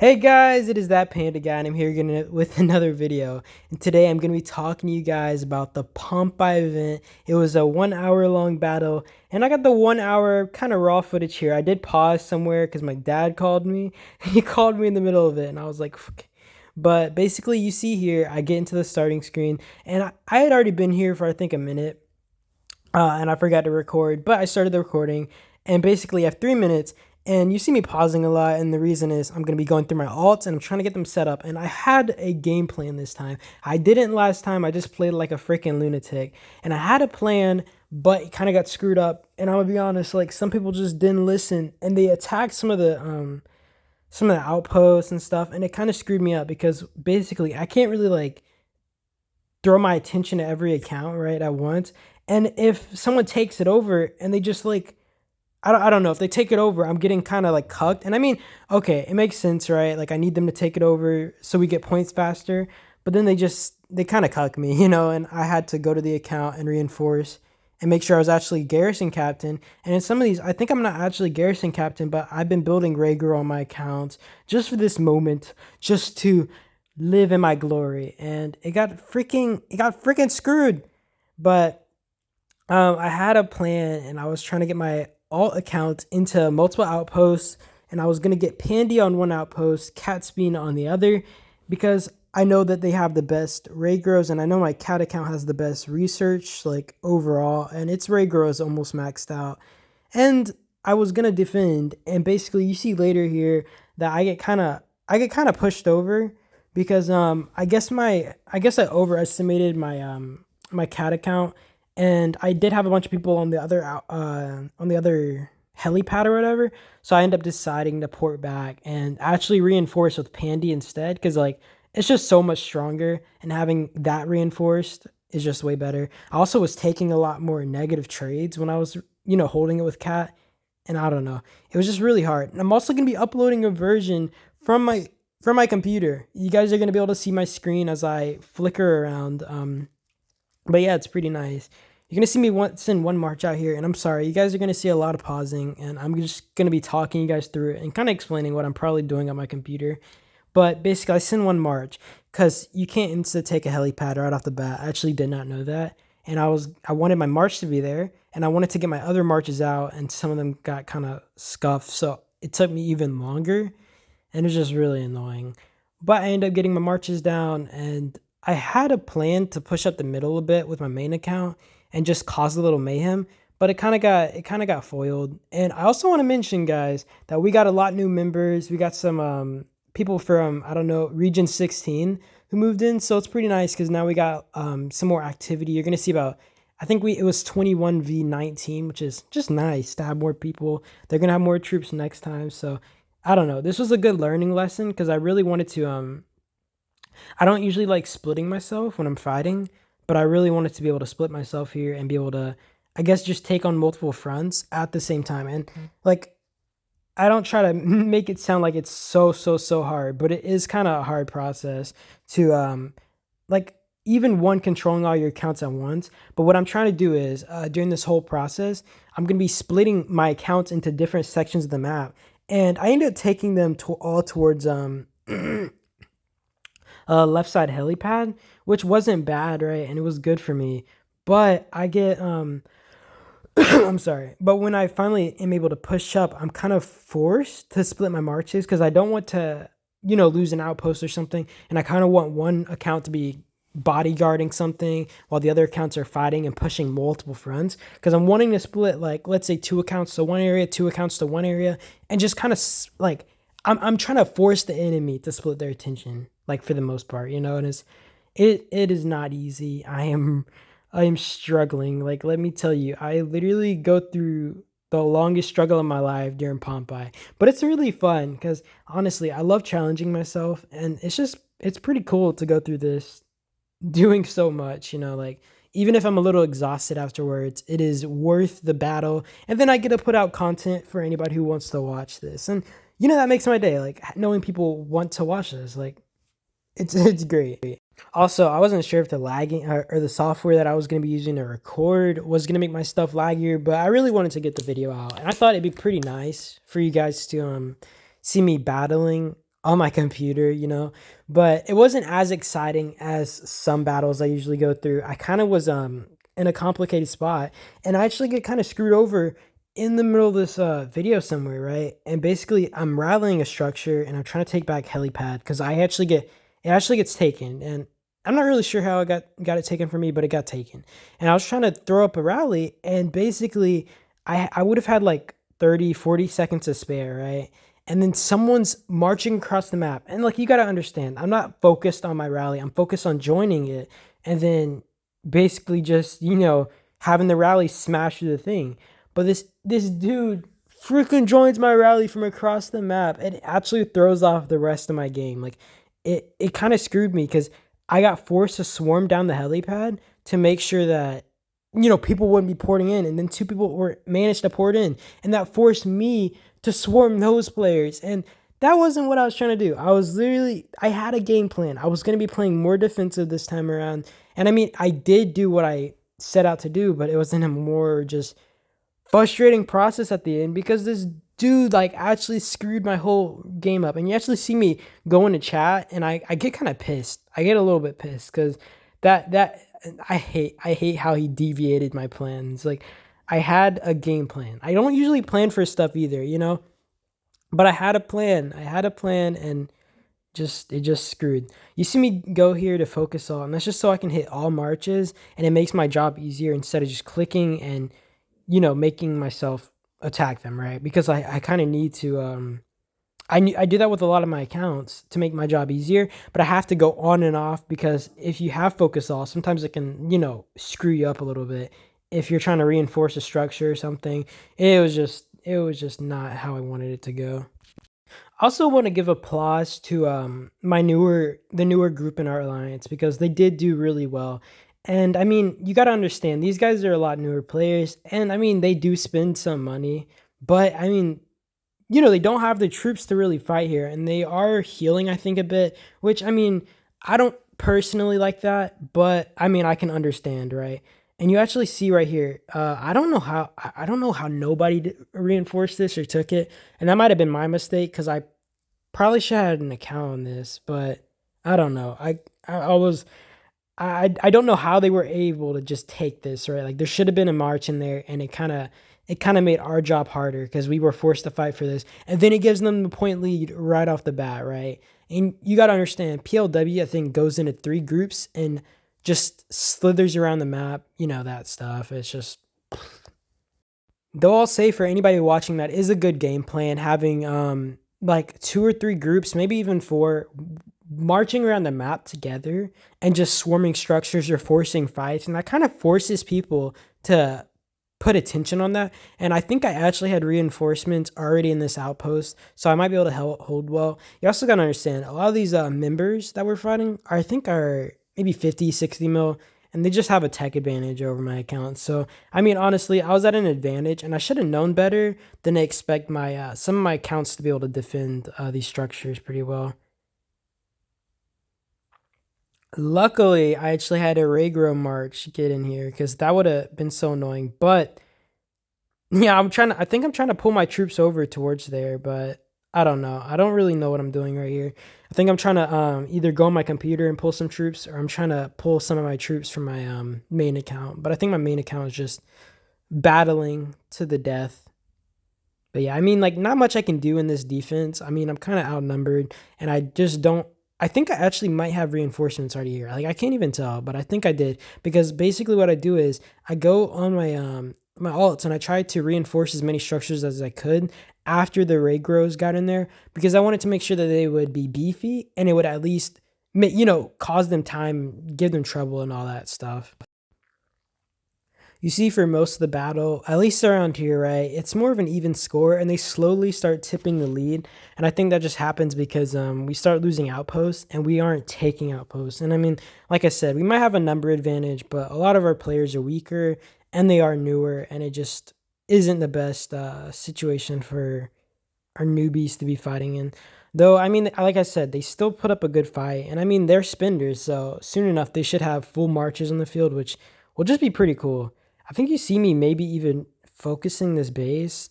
Hey guys, it is that Panda guy, and I'm here again with another video. And today I'm going to be talking to you guys about the Pompeii event. It was a 1 hour long battle, and I got the 1 hour kind of raw footage here. I did pause somewhere because my dad called me. He called me in the middle of it, and I was like, "Fuck." But basically, you see here, I get into the starting screen, and I had already been here for I think a minute, and I forgot to record, but I started the recording, and basically I have 3 minutes, and you see me pausing a lot, and the reason is I'm gonna be going through my alts, and I'm trying to get them set up, and I had a game plan this time. I didn't last time. I just played like a freaking lunatic, and I had a plan, but it kind of got screwed up. And I'm gonna be honest, like some people just didn't listen, and they attacked some of the outposts and stuff, and it kind of screwed me up because basically I can't really like throw my attention to every account right at once. And if someone takes it over and they just like I don't know if they take it over, I'm getting kind of like cucked. And I mean, okay, it makes sense, right? Like I need them to take it over so we get points faster. But then they kind of cuck me, and I had to go to the account and reinforce and make sure I was actually garrison captain. And in some of these, I think I'm not actually garrison captain, but I've been building Rhaegar on my accounts just for this moment, just to live in my glory. And it got freaking screwed. But I had a plan, and I was trying to get my alt account into multiple outposts, and I was gonna get Pandy on one outpost, Catsbean on the other, because I know that they have the best Ray Grows, and I know my cat account has the best research, like overall, and its Ray Grow is almost maxed out. And I was gonna defend, and basically you see later here that I get kind of pushed over because I guess I overestimated my cat account, and I did have a bunch of people on the other helipad or whatever. So I ended up deciding to port back and actually reinforce with Pandy instead, because like it's just so much stronger, and having that reinforced is just way better. I also was taking a lot more negative trades when I was holding it with Cat, and I don't know, it was just really hard. And I'm also gonna be uploading a version from my computer. You guys are gonna be able to see my screen as I flicker around. But yeah, it's pretty nice. You're gonna see me once in one march out here, and I'm sorry, you guys are gonna see a lot of pausing, and I'm just gonna be talking you guys through it and kind of explaining what I'm probably doing on my computer. But basically, I send one march because you can't insta take a helipad right off the bat. I actually did not know that, and I wanted my march to be there, and I wanted to get my other marches out, and some of them got kind of scuffed, so it took me even longer, and it was just really annoying. But I ended up getting my marches down, and I had a plan to push up the middle a bit with my main account and just cause a little mayhem, but it kind of got foiled. And I also want to mention, guys, that we got a lot new members. We got some people from, I don't know, Region 16 who moved in, so it's pretty nice because now we got some more activity. You're gonna see about, I think it was 21v19, which is just nice to have more people. They're gonna have more troops next time, so I don't know. This was a good learning lesson because I really wanted to. I don't usually like splitting myself when I'm fighting, but I really wanted to be able to split myself here and be able to, I guess, just take on multiple fronts at the same time. And like, I don't try to make it sound like it's so hard, but it is kind of a hard process to like even one controlling all your accounts at once. But what I'm trying to do is during this whole process, I'm gonna be splitting my accounts into different sections of the map, and I ended up taking them to all towards left side helipad, which wasn't bad, right? And it was good for me. But I get I'm sorry. But when I finally am able to push up, I'm kind of forced to split my marches because I don't want to, lose an outpost or something. And I kind of want one account to be bodyguarding something while the other accounts are fighting and pushing multiple fronts. Because I'm wanting to split, like, let's say two accounts to one area, two accounts to one area, and just kind of like I'm trying to force the enemy to split their attention, like for the most part, and it is not easy. I am struggling. Like, let me tell you, I literally go through the longest struggle of my life during Pompeii. But it's really fun because honestly, I love challenging myself, and it's pretty cool to go through this doing so much, like even if I'm a little exhausted afterwards, it is worth the battle. And then I get to put out content for anybody who wants to watch this. And that makes my day, like knowing people want to watch this. Like it's great. Also, I wasn't sure if the lagging or the software that I was going to be using to record was going to make my stuff laggier, but I really wanted to get the video out, and I thought it'd be pretty nice for you guys to see me battling on my computer, but it wasn't as exciting as some battles I usually go through. I kind of was in a complicated spot, and I actually get kind of screwed over in the middle of this video somewhere, right? And basically, I'm rallying a structure, and I'm trying to take back helipad because it actually gets taken, and I'm not really sure how I got it taken from me, but it got taken. And I was trying to throw up a rally, and basically, I would have had like 30, 40 seconds to spare, right? And then someone's marching across the map. And like, you got to understand, I'm not focused on my rally. I'm focused on joining it and then basically just, having the rally smash through the thing. But this dude freaking joins my rally from across the map. It absolutely throws off the rest of my game. Like, it kind of screwed me because I got forced to swarm down the helipad to make sure that people wouldn't be porting in, and then two people were managed to port in, and that forced me to swarm those players. And that wasn't what I was trying to do. I had a game plan. I was going to be playing more defensive this time around. And I mean, I did do what I set out to do, but it was in a more just frustrating process at the end because this dude like actually screwed my whole game up. And you actually see me go into chat, and I get kind of pissed. I get a little bit pissed because that I hate how he deviated my plans. Like, I had a game plan. I don't usually plan for stuff either, but I had a plan. And it just screwed. You see me go here to focus on. That's just so I can hit all marches, and it makes my job easier instead of just clicking and making myself attack them, right? Because I kind of need to I do that with a lot of my accounts to make my job easier, but I have to go on and off because if you have focus all, sometimes it can, screw you up a little bit. If you're trying to reinforce a structure or something, it was just not how I wanted it to go. I also want to give applause to the newer group in our alliance because they did do really well. And I mean, you got to understand these guys are a lot newer players, and I mean they do spend some money, but I mean, they don't have the troops to really fight here, and they are healing, I think, a bit, which I mean, I don't personally like that, but I mean, I can understand, right? And you actually see right here, I don't know how nobody reinforced this or took it, and that might have been my mistake because I probably should have had an account on this, but I don't know. I was I don't know how they were able to just take this, right? Like there should have been a march in there, and it kind of made our job harder because we were forced to fight for this. And then it gives them the point lead right off the bat, right? And you got to understand, PLW I think goes into 3 groups and just slithers around the map, that stuff. It's just, though I'll say for anybody watching, that is a good game plan, having like 2 or 3 groups, maybe even 4, marching around the map together and just swarming structures or forcing fights. And that kind of forces people to put attention on that. And I think I actually had reinforcements already in this outpost, so I might be able to hold well. You also got to understand, a lot of these members that we're fighting I think are maybe 50, 60 mil, and they just have a tech advantage over my account. So I mean, honestly, I was at an advantage, and I should have known better than to expect my some of my accounts to be able to defend these structures pretty well. Luckily, I actually had a Regro March get in here because that would have been so annoying. But yeah, I think I'm trying to pull my troops over towards there, but I don't know. I don't really know what I'm doing right here. I think I'm trying to either go on my computer and pull some troops, or I'm trying to pull some of my troops from my main account. But I think my main account is just battling to the death. But yeah, I mean, like, not much I can do in this defense. I mean, I'm kind of outnumbered, and I just don't. I think I actually might have reinforcements already here. Like, I can't even tell, but I think I did, because basically what I do is I go on my alts and I try to reinforce as many structures as I could after the raid grows got in there, because I wanted to make sure that they would be beefy and it would at least cause them time, give them trouble, and all that stuff. You see, for most of the battle, at least around here, right, it's more of an even score, and they slowly start tipping the lead. And I think that just happens because we start losing outposts, and we aren't taking outposts. And I mean, like I said, we might have a number advantage, but a lot of our players are weaker, and they are newer, and it just isn't the best situation for our newbies to be fighting in. Though, I mean, like I said, they still put up a good fight, and I mean, they're spenders, so soon enough, they should have full marches on the field, which will just be pretty cool. I think you see me maybe even focusing this base.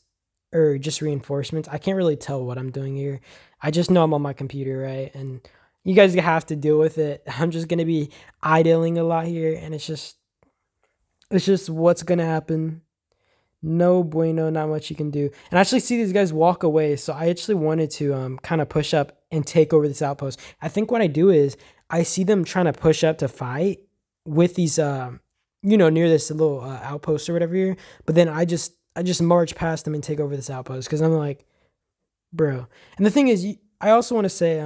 or just reinforcements. I can't really tell what I'm doing here. I just know I'm on my computer, right? And you guys have to deal with it. I'm just gonna be idling a lot here, and it's just what's gonna happen. No bueno, not much you can do. And I actually see these guys walk away, so I actually wanted to kind of push up and take over this outpost. I think what I do is I see them trying to push up to fight with these near this little outpost or whatever here, but then I just march past them and take over this outpost because I'm like, bro. And the thing is, I also want to say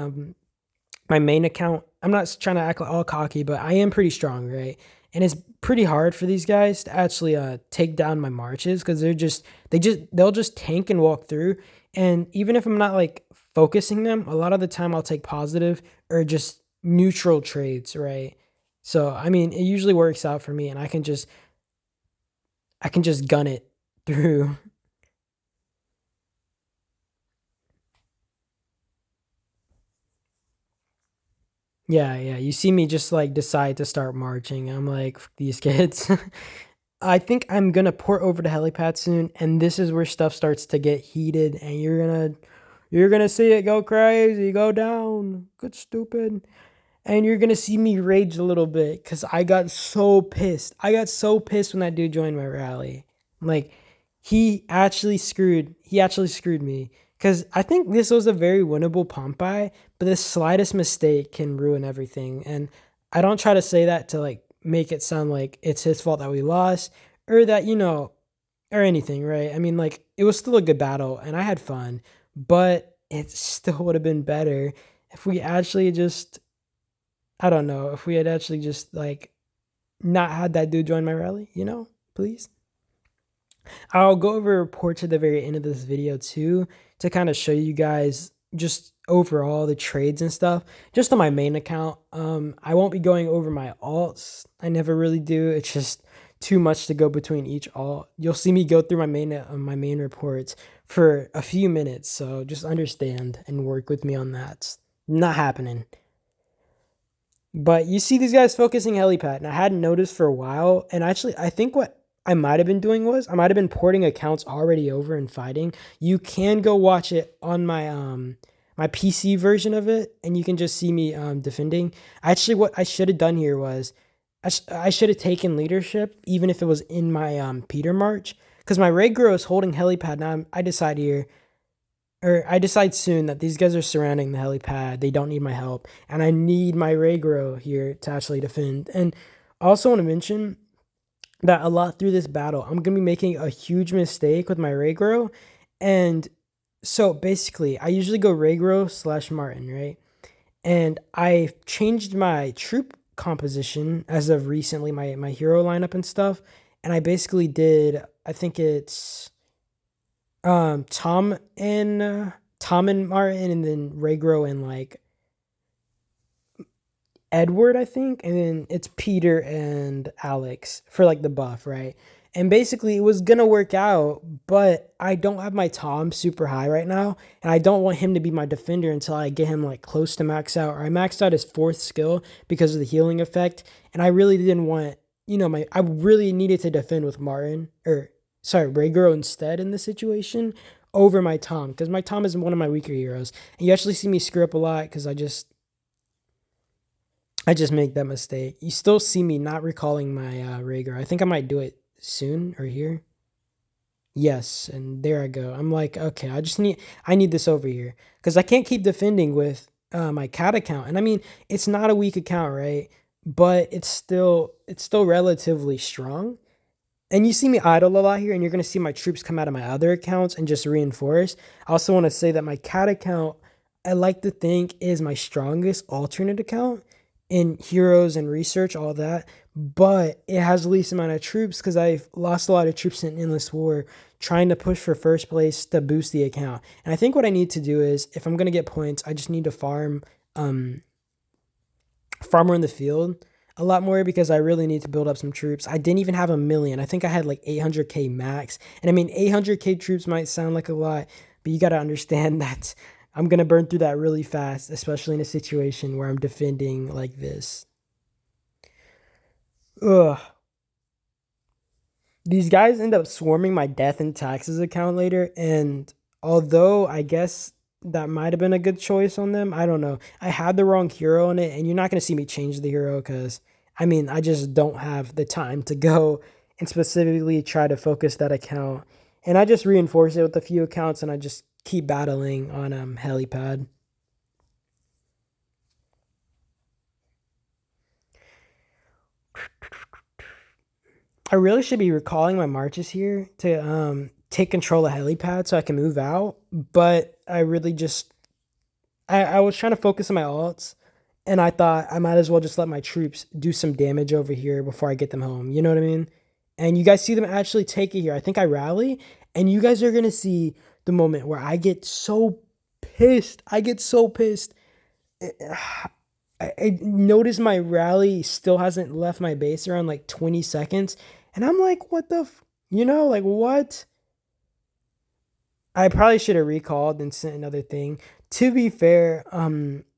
my main account, I'm not trying to act like all cocky, but I am pretty strong, right? And it's pretty hard for these guys to actually take down my marches because they'll just tank and walk through. And even if I'm not like focusing them, a lot of the time I'll take positive or just neutral trades, right? So I mean, it usually works out for me, and I can just gun it through. Yeah, yeah. You see me just like decide to start marching. I'm like, "F these kids." I think I'm gonna port over to helipad soon, and this is where stuff starts to get heated, and you're gonna see it go crazy, go down, get stupid. And you're gonna see me rage a little bit because I got so pissed. I got so pissed when that dude joined my rally. Like he actually screwed me. Cause I think this was a very winnable Pompeii, but the slightest mistake can ruin everything. And I don't try to say that to like make it sound like it's his fault that we lost or that, or anything, right? I mean, like it was still a good battle and I had fun, but it still would have been better if we actually just I don't know if we had actually just like not had that dude join my rally, please. I'll go over reports at the very end of this video too to kind of show you guys just overall the trades and stuff. Just on my main account, I won't be going over my alts. I never really do. It's just too much to go between each alt. You'll see me go through my main reports for a few minutes, so just understand and work with me on that. Not happening. But you see these guys focusing helipad, and I hadn't noticed for a while. And actually, I think what I might have been doing was I might have been porting accounts already over and fighting. You can go watch it on my PC version of it, and you can just see me defending. Actually, what I should have done here was I should have taken leadership, even if it was in my Peter March, because my Regro is holding helipad. Now I decide here or I decide soon that these guys are surrounding the helipad. They don't need my help, and I need my Regro here to actually defend. And I also want to mention that a lot through this battle, I'm gonna be making a huge mistake with my Regro, and so basically, I usually go Regro slash Martin, right? And I changed my troop composition as of recently, my hero lineup and stuff, and I basically did. I think it's Tom and Martin, and then Regro and like Edward, I think, and then it's Peter and Alex for like the buff, right? And basically, it was gonna work out, but I don't have my Tom super high right now, and I don't want him to be my defender until I get him like close to max out, or I maxed out his fourth skill because of the healing effect, and I really didn't want, I really needed to defend with Martin, or sorry, Regro instead in this situation over my Tom, because my Tom is one of my weaker heroes, and you actually see me screw up a lot because I just make that mistake. You still see me not recalling my Rhaegar. I think I might do it soon or here. Yes, and there I go. I'm like, okay, I need this over here because I can't keep defending with my cat account. And I mean, it's not a weak account, right? But it's still relatively strong. And you see me idle a lot here, and you're gonna see my troops come out of my other accounts and just reinforce. I also want to say that my cat account, I like to think, is my strongest alternate account in heroes and research, all that. But it has the least amount of troops because I've lost a lot of troops in Endless War trying to push for first place to boost the account. And I think what I need to do is, if I'm gonna get points, I just need to um farmer in the field a lot more because I really need to build up some troops. I didn't even have a million. I think I had like 800k max. And I mean, 800k troops might sound like a lot, but you got to understand that I'm going to burn through that really fast, especially in a situation where I'm defending like this. Ugh. These guys end up swarming my death and taxes account later, and although I guess that might have been a good choice on them, I don't know. I had the wrong hero in it, and you're not gonna see me change the hero because I mean I just don't have the time to go and specifically try to focus that account. And I just reinforce it with a few accounts, and I just keep battling on helipad. I really should be recalling my marches here to take control of helipad so I can move out, but I really just I was trying to focus on my alts, and I thought I might as well just let my troops do some damage over here before I get them home. You know what I mean? And you guys see them actually take it here. I think I rally, and you guys are gonna see the moment where I get so pissed. I get so pissed. I notice my rally still hasn't left my base around like 20 seconds, and I'm like, what the, like what? I probably should have recalled and sent another thing. To be fair,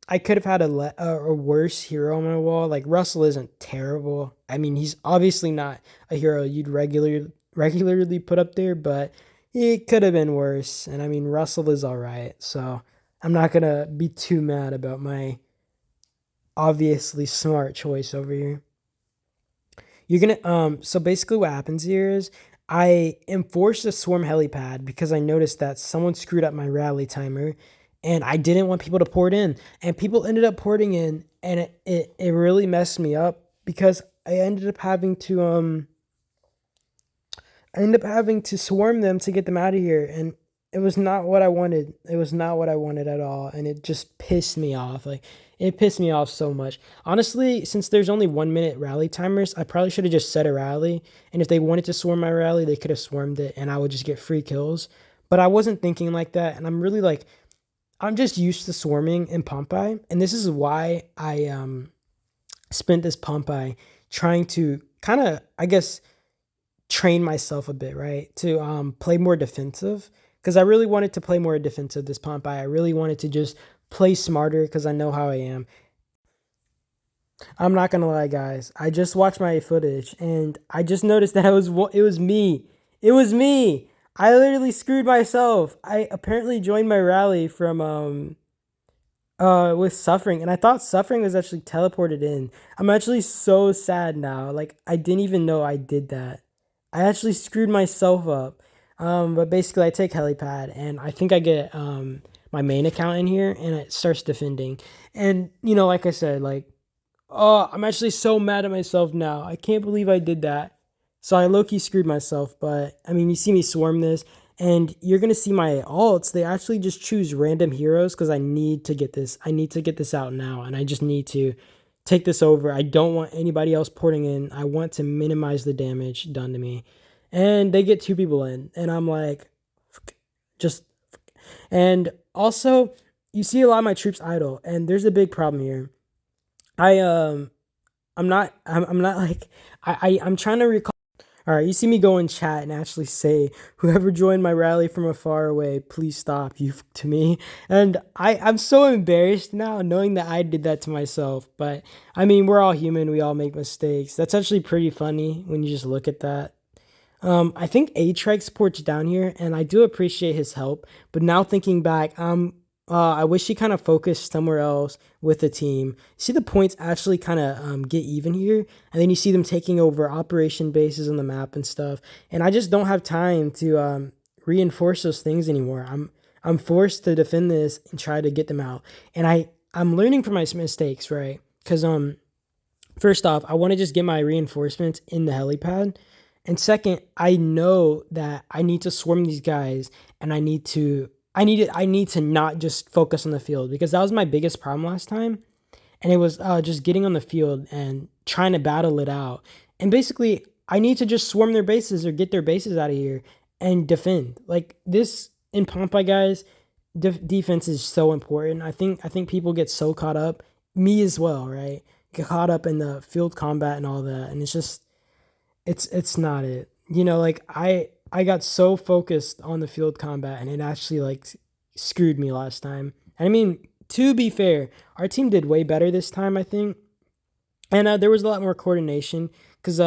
I could have had a worse hero on my wall. Like Russell isn't terrible. I mean, he's obviously not a hero you'd regularly put up there, but it could have been worse. And I mean, Russell is all right, so I'm not gonna be too mad about my obviously smart choice over here. You're gonna so basically what happens here is I am forced to swarm helipad because I noticed that someone screwed up my rally timer and I didn't want people to port in. And people ended up porting in, and it really messed me up because I ended up having to swarm them to get them out of here, and it was not what I wanted. It was not what I wanted at all, and it just pissed me off. Like it pissed me off so much. Honestly, since there's only 1 minute rally timers, I probably should have just set a rally, and if they wanted to swarm my rally, they could have swarmed it, and I would just get free kills. But I wasn't thinking like that, and I'm really like I'm just used to swarming in Pompeii, and this is why I spent this Pompeii trying to kind of I guess train myself a bit, right? To play more defensive because I really wanted to play more defensive this Pompeii. I really wanted to just play smarter because I know how I am. I'm not gonna lie, guys. I just watched my footage and I just noticed that it was me. It was me. I literally screwed myself. I apparently joined my rally from with suffering, and I thought suffering was actually teleported in. I'm actually so sad now. Like I didn't even know I did that. I actually screwed myself up. But basically I take helipad and I think I get my main account in here and it starts defending. And like I said, like oh, I'm actually so mad at myself now. I can't believe I did that. So I low-key screwed myself, but I mean, you see me swarm this, and you're gonna see my alts. They actually just choose random heroes because I need to get this. I need to get this out now, and I just need to take this over. I don't want anybody else porting in. I want to minimize the damage done to me. And they get two people in, and I'm like, just. And also, you see a lot of my troops idle, and there's a big problem here. I I'm not like I'm trying to recall. All right, you see me go in chat and actually say, "Whoever joined my rally from afar away, please stop." You to me, and I'm so embarrassed now knowing that I did that to myself. But I mean, we're all human. We all make mistakes. That's actually pretty funny when you just look at that. I think A-Trek supports down here, and I do appreciate his help. But now thinking back, I wish he kind of focused somewhere else with the team. See the points actually kind of get even here, and then you see them taking over operation bases on the map and stuff. And I just don't have time to reinforce those things anymore. I'm forced to defend this and try to get them out. And I'm learning from my mistakes, right? Because first off, I want to just get my reinforcements in the helipad. And second, I know that I need to swarm these guys and I need to not just focus on the field because that was my biggest problem last time. And it was just getting on the field and trying to battle it out. And basically, I need to just swarm their bases or get their bases out of here and defend. Like this in Pompeii, guys, defense is so important. I think people get so caught up, me as well, right? Get caught up in the field combat and all that, and it's just it's not it. Like I got so focused on the field combat and it actually like screwed me last time. I mean, to be fair, our team did way better this time, I think. And there was a lot more coordination because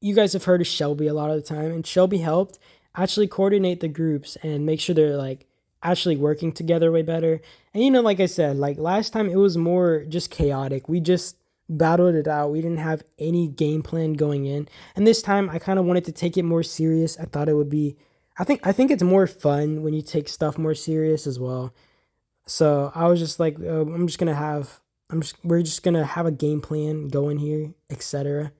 you guys have heard of Shelby a lot of the time, and Shelby helped actually coordinate the groups and make sure they're like actually working together way better. And like I said, like last time it was more just chaotic. We just battled it out. We didn't have any game plan going in. And this time I kind of wanted to take it more serious. I thought it would be I think it's more fun when you take stuff more serious as well. So I was just like, we're just gonna have a game plan going here, etc.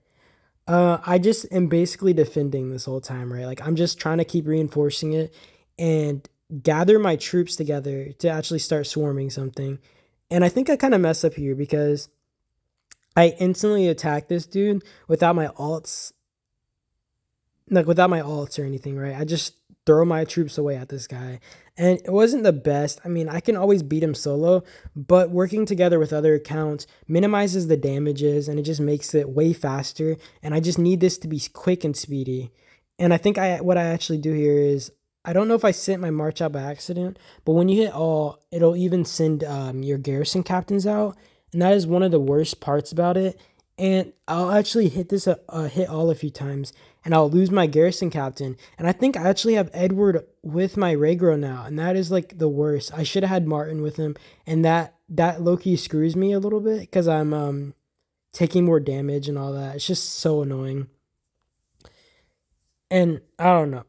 I just am basically defending this whole time, right? Like I'm just trying to keep reinforcing it and gather my troops together to actually start swarming something. And I think I kind of mess up here because I instantly attack this dude without my alts, like without my alts or anything, right? I just throw my troops away at this guy. And it wasn't the best. I mean, I can always beat him solo, but working together with other accounts minimizes the damages and it just makes it way faster. And I just need this to be quick and speedy. And I think what I actually do here is I don't know if I sent my march out by accident, but when you hit all, it'll even send your garrison captains out. And that is one of the worst parts about it. And I'll actually hit all a few times and I'll lose my garrison captain. And I think I actually have Edward with my Regro now, and that is like the worst. I should have had Martin with him, and that Loki screws me a little bit because I'm taking more damage and all that. It's just so annoying. And I don't know.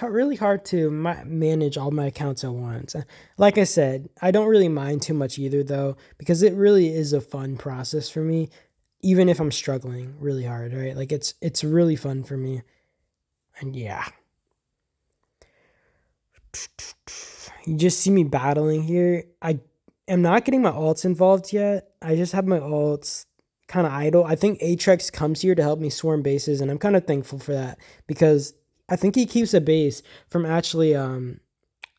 Really hard to manage all my accounts at once. Like I said, I don't really mind too much either though, because it really is a fun process for me, even if I'm struggling really hard, right? Like it's really fun for me. And yeah. You just see me battling here. I am not getting my alts involved yet. I just have my alts kind of idle. I think Atrex comes here to help me swarm bases, and I'm kind of thankful for that because I think he keeps a base from actually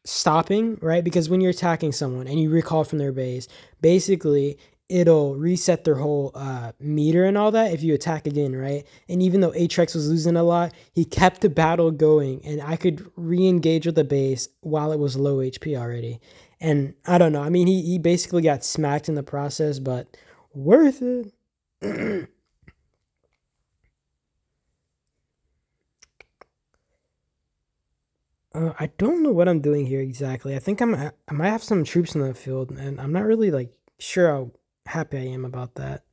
stopping, right? Because when you're attacking someone and you recall from their base, basically it'll reset their whole meter and all that if you attack again, right? And even though Atrex was losing a lot, he kept the battle going and I could re-engage with the base while it was low HP already. And I don't know. I mean, he basically got smacked in the process, but worth it. I don't know what I'm doing here exactly. I think I might have some troops in the field, and I'm not really like sure how happy I am about that.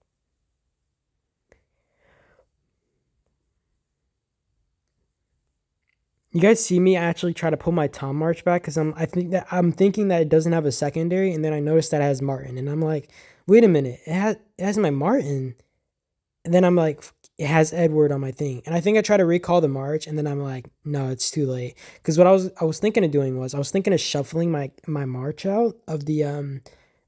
You guys see me actually try to pull my Tom March back because I'm thinking that it doesn't have a secondary, and then I noticed that it has Martin, and I'm like, wait a minute, it has my Martin, and then I'm like, it has Edward on my thing, and I think I try to recall the march, and then I'm like, no, it's too late. Because what I was thinking of doing was I was thinking of shuffling my march out of the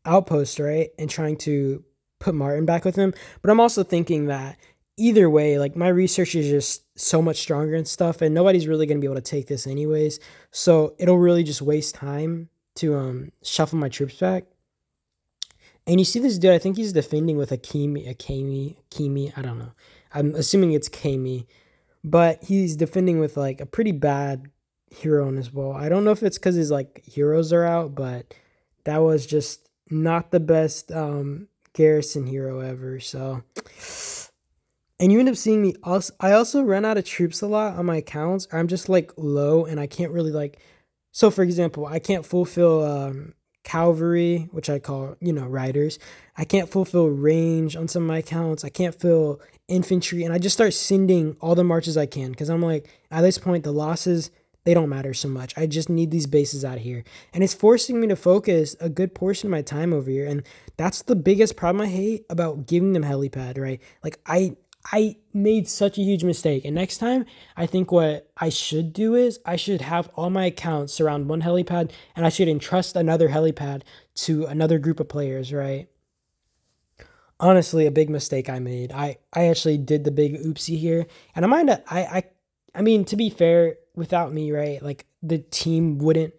outpost, right, and trying to put Martin back with him. But I'm also thinking that either way, like my research is just so much stronger and stuff, and nobody's really gonna be able to take this anyways. So it'll really just waste time to shuffle my troops back. And you see this dude, I think he's defending with Kimi, I don't know. I'm assuming it's Kami, but he's defending with like a pretty bad hero on his wall. I don't know if it's because his like heroes are out, but that was just not the best garrison hero ever. So, and you end up seeing me also. I also run out of troops a lot on my accounts. I'm just like low, and I can't really like. So, for example, I can't fulfill cavalry, which I call, riders. I can't fulfill range on some of my accounts. I can't fill infantry. And I just start sending all the marches I can because I'm like, at this point, the losses, they don't matter so much. I just need these bases out here. And it's forcing me to focus a good portion of my time over here. And that's the biggest problem I hate about giving them helipad, right? Like, I made such a huge mistake. And next time, I think what I should do is I should have all my accounts surround one helipad and I should entrust another helipad to another group of players, right? Honestly, a big mistake I made. I actually did the big oopsie here. And I mind I mean, to be fair, without me, right? Like the team wouldn't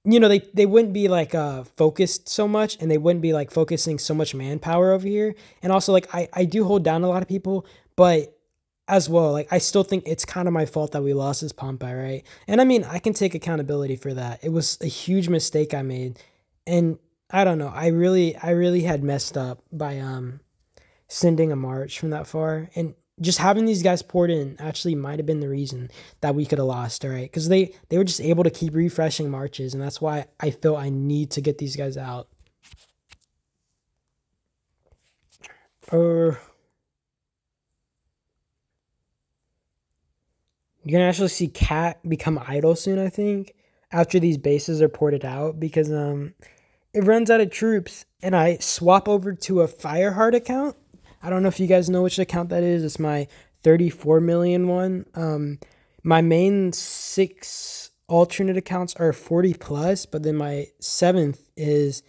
they wouldn't be like focused so much and they wouldn't be like focusing so much manpower over here. And also like I do hold down a lot of people, but as well, like I still think it's kind of my fault that we lost this Pompeii, right? And I mean, I can take accountability for that. It was a huge mistake I made. And I don't know, I really had messed up by sending a march from that far. And just having these guys poured in actually might have been the reason that we could have lost, all right? Because they were just able to keep refreshing marches, and that's why I feel I need to get these guys out. Or you're gonna actually see Cat become idle soon, I think, after these bases are ported out, because it runs out of troops, and I swap over to a Fireheart account. I don't know if you guys know which account that is. It's my 34 million one. My main 6 alternate accounts are 40 plus, but then my 7th is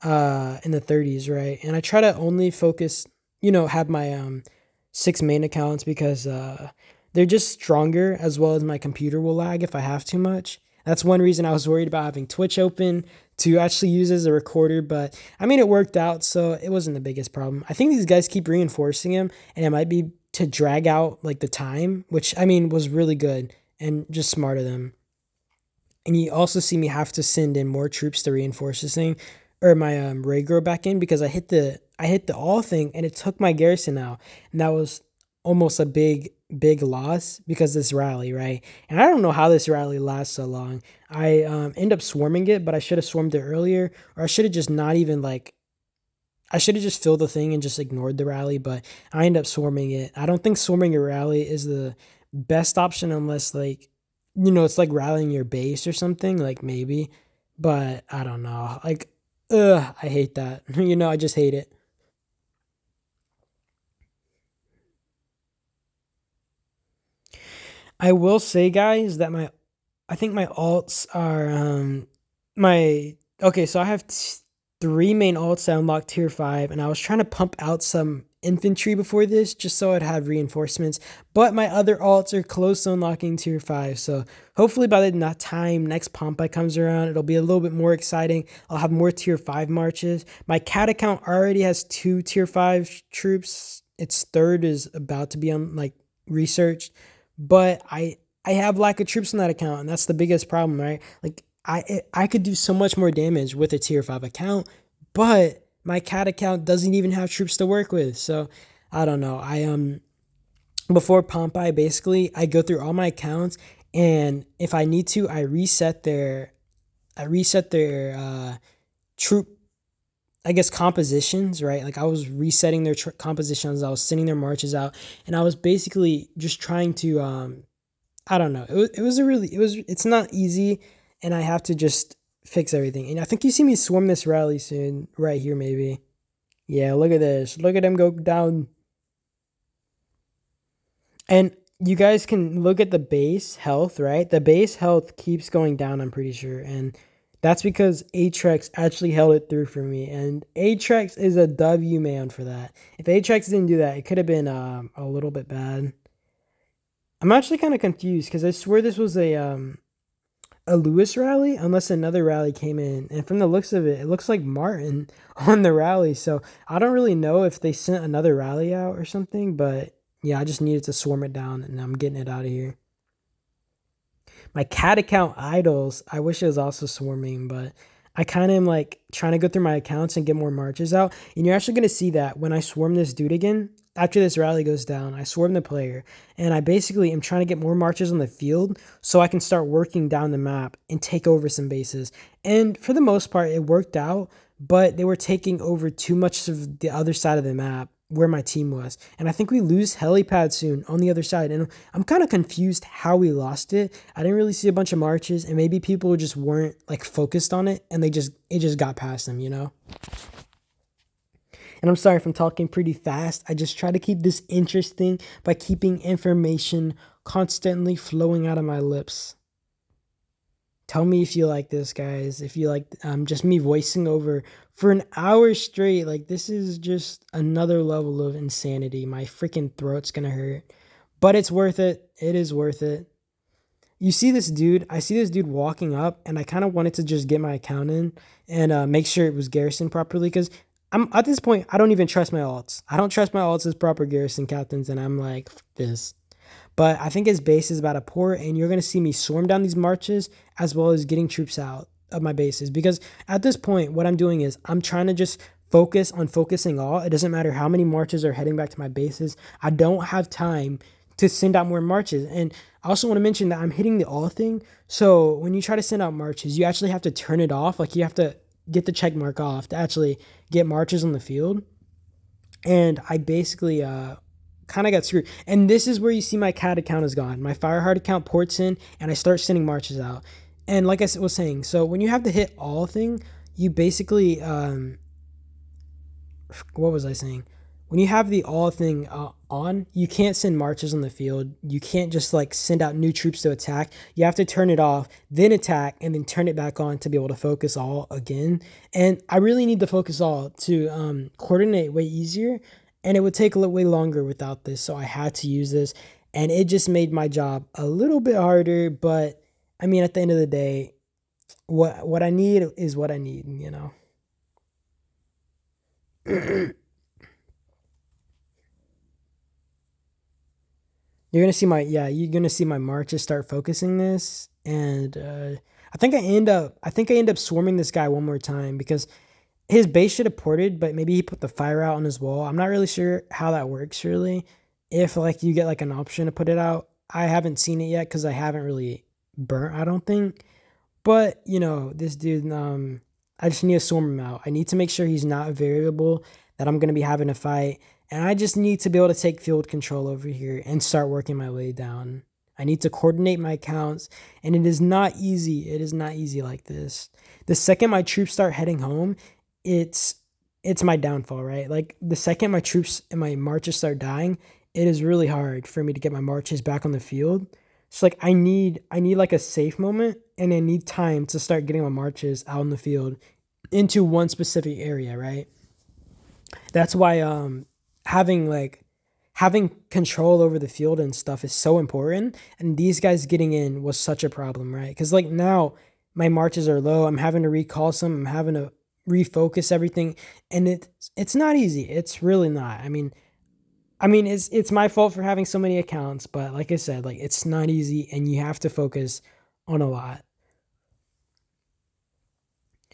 in the 30s, right? And I try to only focus, have my 6 main accounts because they're just stronger, as well as my computer will lag if I have too much. That's one reason I was worried about having Twitch open to actually use as a recorder, but I mean, it worked out, so it wasn't the biggest problem. I think these guys keep reinforcing him, and it might be to drag out like the time, which I mean was really good and just smart of them. And you also see me have to send in more troops to reinforce this thing, or my raid grow back in, because I hit the all thing and it took my garrison out, and that was almost a big loss because this rally, right? And I don't know how this rally lasts so long. I end up swarming it, but I should have swarmed it earlier, or I should have just not even like I should have just filled the thing and just ignored the rally, but I end up swarming it. I don't think swarming a rally is the best option unless like it's like rallying your base or something, like maybe. But I don't know. Like I hate that. I just hate it. I will say, guys, that I think my alts are my okay. So I have 3 main alts that unlock tier 5, and I was trying to pump out some infantry before this just so I'd have reinforcements. But my other alts are close to unlocking tier 5, so hopefully by the time next Pompeii comes around, it'll be a little bit more exciting. I'll have more tier 5 marches. My cat account already has 2 tier 5 troops. Its third is about to be on like researched, but I have lack of troops on that account, and that's the biggest problem, right? Like I could do so much more damage with a tier 5 account, but my cat account doesn't even have troops to work with. So I don't know. I before Pompeii, basically I go through all my accounts, and if I need to, I reset their troop, I guess, compositions, right? Like I was resetting their compositions, I was sending their marches out, and I was basically just trying to I don't know. It's not easy, and I have to just fix everything. And I think you see me swarm this rally soon, right here, maybe. Yeah, look at this. Look at them go down. And you guys can look at the base health, right? The base health keeps going down, I'm pretty sure. And that's because Atrex actually held it through for me. And Atrex is a W man for that. If Atrex didn't do that, it could have been a little bit bad. I'm actually kind of confused because I swear this was a Lewis rally, unless another rally came in. And from the looks of it, it looks like Martin on the rally. So I don't really know if they sent another rally out or something, but yeah, I just needed to swarm it down, and I'm getting it out of here. My cat account idles, I wish it was also swarming, but I kind of am like trying to go through my accounts and get more marches out. And you're actually going to see that when I swarm this dude again, after this rally goes down, I swarm the player, and I basically am trying to get more marches on the field so I can start working down the map and take over some bases. And for the most part, it worked out, but they were taking over too much of the other side of the map where my team was. And I think we lose helipad soon on the other side. And I'm kind of confused how we lost it. I didn't really see a bunch of marches, and maybe people just weren't like focused on it, and it just got past them. And I'm sorry if I'm talking pretty fast. I just try to keep this interesting by keeping information constantly flowing out of my lips. Tell me if you like this, guys. If you like just me voicing over for an hour straight, like this is just another level of insanity. My freaking throat's gonna hurt, but it's worth it. It is worth it. You see this dude? I see this dude walking up, and I kind of wanted to just get my account in and make sure it was garrisoned properly, because I'm at this point, I don't even trust my alts. I don't trust my alts as proper garrison captains, and I'm like, this. But I think his base is about to pour, and you're going to see me swarm down these marches as well as getting troops out of my bases. Because at this point, what I'm doing is I'm trying to just focus on focusing all. It doesn't matter how many marches are heading back to my bases. I don't have time to send out more marches. And I also want to mention that I'm hitting the all thing. So when you try to send out marches, you actually have to turn it off. Like you have to get the check mark off to actually get marches on the field. And I basically kind of got screwed. And this is where you see my CAD account is gone. My Fireheart account ports in, and I start sending marches out. And like I was saying, so when you have the hit all thing, you basically what was I saying? When you have the all thing on, you can't send marches on the field. You can't just like send out new troops to attack. You have to turn it off, then attack, and then turn it back on to be able to focus all again. And I really need to focus all to coordinate way easier, and it would take a little way longer without this. So I had to use this, and it just made my job a little bit harder. But I mean, at the end of the day, what I need is what I need. You know. You're gonna see my marches start focusing this, and I think I end up swarming this guy one more time because his base should have ported, but maybe he put the fire out on his wall. I'm not really sure how that works really. If like you get like an option to put it out, I haven't seen it yet because I haven't really burnt. I don't think. But you know, this dude, I just need to swarm him out. I need to make sure he's not a variable that I'm gonna be having a fight, and I just need to be able to take field control over here and start working my way down. I need to coordinate my accounts, and it is not easy. It is not easy like this. The second my troops start heading home, it's it's my downfall, right? Like the second my troops and my marches start dying, it is really hard for me to get my marches back on the field. So like I need like a safe moment, and I need time to start getting my marches out in the field into one specific area, right? That's why having like having control over the field and stuff is so important. And these guys getting in was such a problem, right? Because like now my marches are low. I'm having to recall some. I'm having to refocus everything, and it's not easy. It's really not. I mean, it's my fault for having so many accounts, but like I said, like it's not easy, and you have to focus on a lot.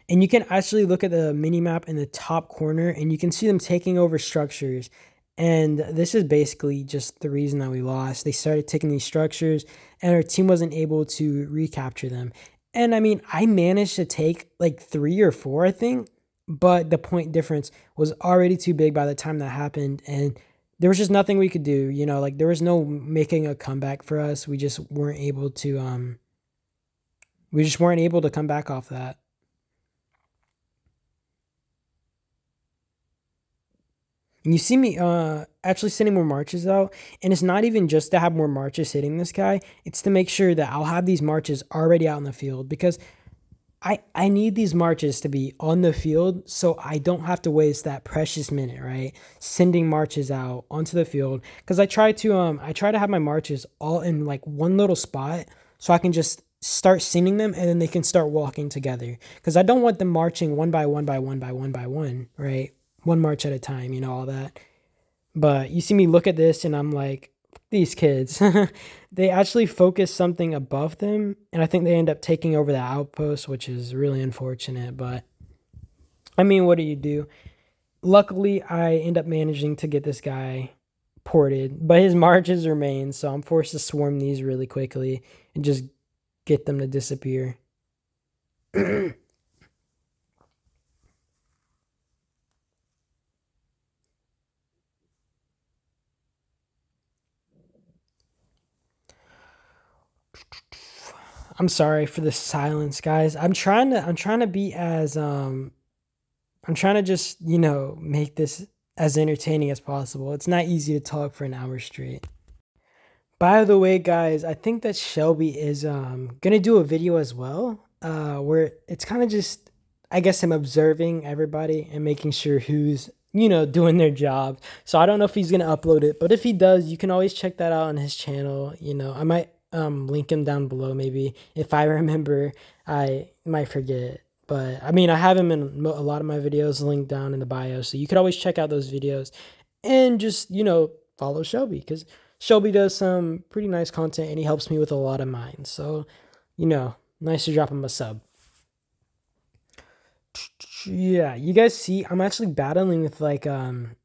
And you can actually look at the mini map in the top corner, and you can see them taking over structures. And this is basically just the reason that we lost. They started taking these structures, and our team wasn't able to recapture them. And I mean, I managed to take like three or four, I think, but the point difference was already too big by the time that happened. And there was just nothing we could do. You know, like there was no making a comeback for us. We just weren't able to come back off that. And you see me actually sending more marches out, and it's not even just to have more marches hitting this guy. It's to make sure that I'll have these marches already out in the field because I need these marches to be on the field so I don't have to waste that precious minute, right? Sending marches out onto the field because I try to have my marches all in like one little spot so I can just start sending them, and then they can start walking together because I don't want them marching one by one by one by one by one, right? One march at a time, you know, all that. But you see me look at this and I'm like, these kids, they actually focus something above them. And I think they end up taking over the outpost, which is really unfortunate. But I mean, what do you do? Luckily, I end up managing to get this guy ported, but his marches remain. So I'm forced to swarm these really quickly and just get them to disappear. I'm sorry for the silence, guys. I'm trying to be as I'm trying to just, you know, make this as entertaining as possible. It's not easy to talk for an hour straight. By the way, guys, I think that Shelby is gonna do a video as well, where it's kind of just I guess I'm observing everybody and making sure who's, you know, doing their job. So I don't know if he's gonna upload it, but if he does, you can always check that out on his channel. You know, I might link him down below maybe if I remember. I might forget. But I mean, I have him in a lot of my videos linked down in the bio, so you could always check out those videos and just, you know, follow Shelby because Shelby does some pretty nice content and he helps me with a lot of mine. So, you know, nice to drop him a sub. Yeah, you guys see, I'm actually battling with like a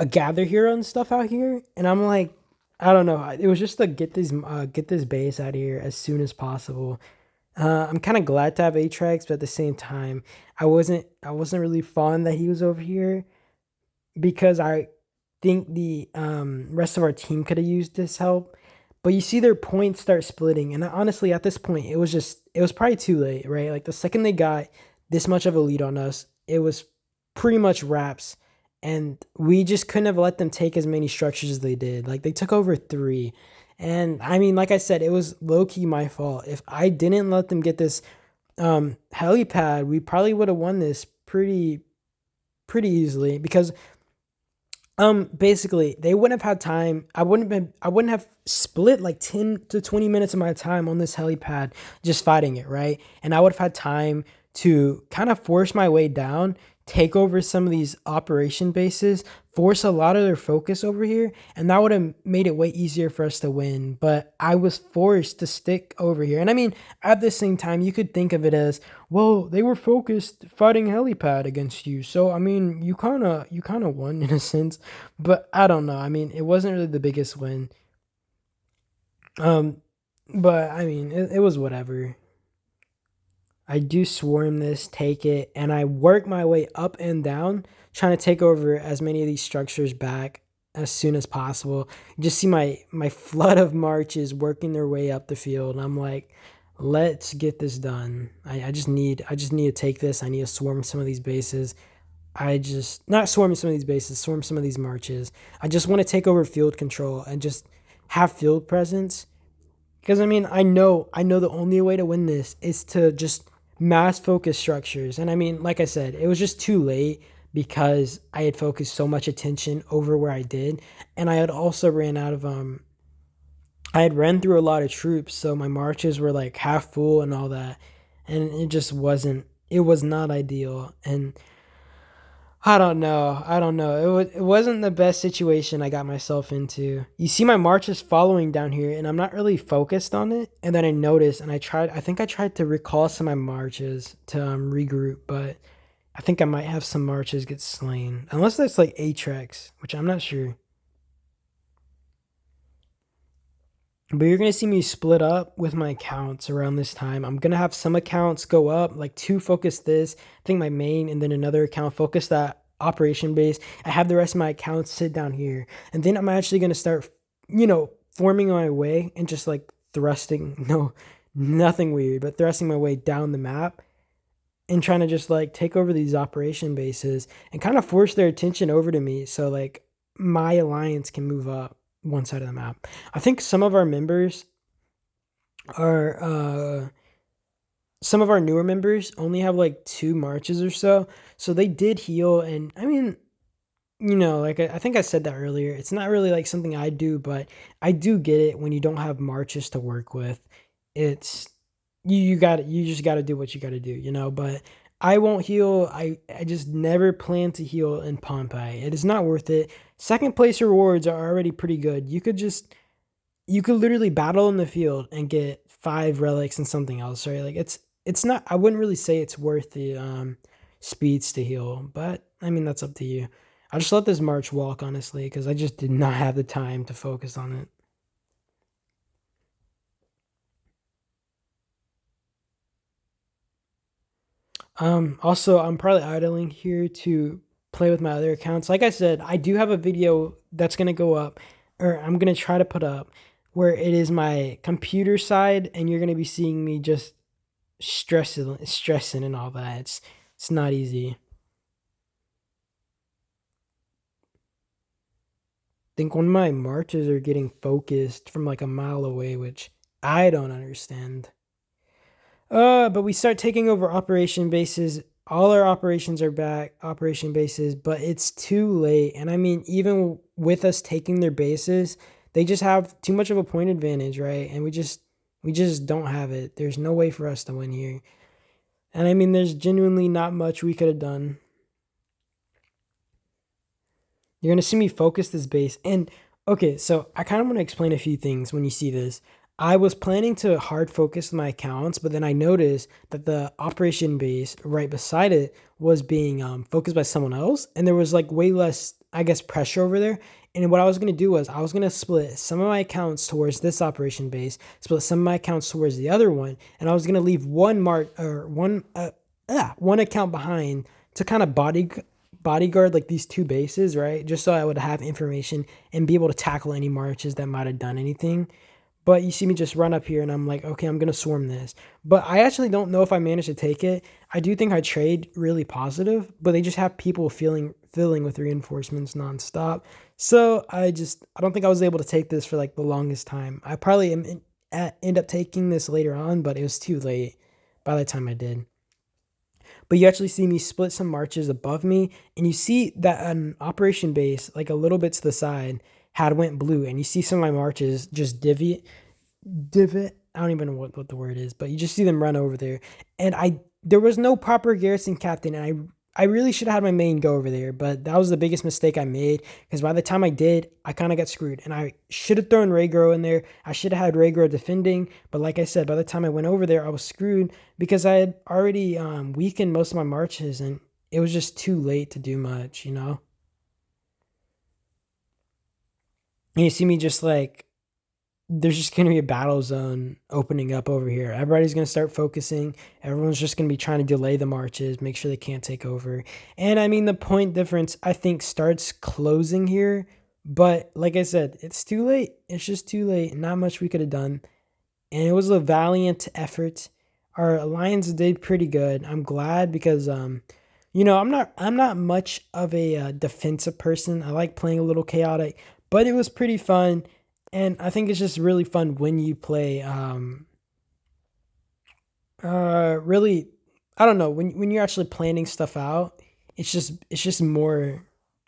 gather hero and stuff out here, and I'm like, I don't know. It was just to get this base out of here as soon as possible. I'm kind of glad to have Atrax, but at the same time, I wasn't really fond that he was over here because I think the rest of our team could have used this help. But you see their points start splitting, and honestly, at this point, it was probably too late, right? Like the second they got this much of a lead on us, it was pretty much wraps, and we just couldn't have let them take as many structures as they did. Like they took over three, and I mean, like I said, it was low key my fault. If I didn't let them get this helipad, we probably would have won this pretty easily because basically, they wouldn't have had time. I wouldn't have split like 10 to 20 minutes of my time on this helipad just fighting it, right? And I would have had time to kind of force my way down, take over some of these operation bases, force a lot of their focus over here, and that would have made it way easier for us to win. But I was forced to stick over here. And I mean, at the same time, you could think of it as, well, they were focused fighting helipad against you. So I mean, you kind of won in a sense, but I don't know. I mean, it wasn't really the biggest win. Um, but I mean, it was whatever. I do swarm this, take it, and I work my way up and down, trying to take over as many of these structures back as soon as possible. You just see my flood of marches working their way up the field, and I'm like, let's get this done. I just need to take this. I need to swarm some of these bases. I just not swarming some of these bases, swarm some of these marches. I just want to take over field control and just have field presence. Because I mean, I know the only way to win this is to just mass focus structures. And I mean, like I said, it was just too late because I had focused so much attention over where I did, and I had also ran out of I had ran through a lot of troops, so my marches were like half full and all that, and it just wasn't. It was not ideal, and I don't know. I don't know. It wasn't the best situation I got myself into. You see my march is following down here and I'm not really focused on it. And then I noticed and I think I tried to recall some of my marches to regroup, but I think I might have some marches get slain. Unless that's like Atrax, which I'm not sure. But you're gonna see me split up with my accounts around this time. I'm gonna have some accounts go up, like two focus this, I think my main, and then another account focus that operation base. I have the rest of my accounts sit down here, and then I'm actually gonna start, forming my way and just like thrusting. No, nothing weird, but thrusting my way down the map and trying to just like take over these operation bases and kind of force their attention over to me, so like my alliance can move up one side of the map. I think are some of our newer members only have like two marches or so. So they did heal, and I mean, like I think I said that earlier. It's not really like something I do, but I do get it when you don't have marches to work with. It's you just got to do what you got to do. But I won't heal. I just never plan to heal in Pompeii. It is not worth it. Second place rewards are already pretty good. You could literally battle in the field and get five relics and something else, right? Like it's not. I wouldn't really say it's worth the speeds to heal, but I mean that's up to you. I just let this march walk honestly because I just did not have the time to focus on it. Also, I'm probably idling here to play with my other accounts. Like I said, I do have a video that's gonna go up, or I'm gonna try to put up, where it is my computer side, and you're gonna be seeing me just stressing and all that. It's not easy. I think one of my marches are getting focused from like a mile away, which I don't understand. But we start taking over operation bases. All our operations are back, operation bases, but it's too late. And I mean, even with us taking their bases, they just have too much of a point advantage, right? And we just don't have it. There's no way for us to win here. And I mean, there's genuinely not much we could have done. You're gonna see me focus this base. And okay, so I kind of want to explain a few things when you see this. I was planning to hard focus my accounts, but then I noticed that the operation base right beside it was being focused by someone else, and there was like way less, I guess, pressure over there. And what I was gonna do was I was gonna split some of my accounts towards this operation base, split some of my accounts towards the other one, and I was gonna leave one account behind to kind of bodyguard like these two bases, right? Just so I would have information and be able to tackle any marches that might have done anything. But you see me just run up here and I'm like, okay, I'm going to swarm this. But I actually don't know if I managed to take it. I do think I trade really positive, but they just have people filling with reinforcements nonstop. So I don't think I was able to take this for like the longest time. I probably end up taking this later on, but it was too late by the time I did. But you actually see me split some marches above me, and you see that an operation base, like a little bit to the side, had went blue, and you see some of my marches just divot. I don't even know what the word is, but you just see them run over there. And there was no proper garrison captain, and I really should have had my main go over there, but that was the biggest mistake I made because by the time I did, I kind of got screwed. And I should have thrown Raygro in there. I should have had Raygro defending, but like I said, by the time I went over there, I was screwed because I had already weakened most of my marches, and it was just too late to do much, you know? And you see me just like there's just going to be a battle zone opening up over here. Everybody's going to start focusing. Everyone's just going to be trying to delay the marches, make sure they can't take over. And I mean, the point difference, I think, starts closing here. But like I said, it's too late. It's just too late. Not much we could have done. And it was a valiant effort. Our alliance did pretty good. I'm glad because, I'm not much of a defensive person. I like playing a little chaotic, but it was pretty fun. And I think it's just really fun when you play really, I don't know, when you're actually planning stuff out, it's just more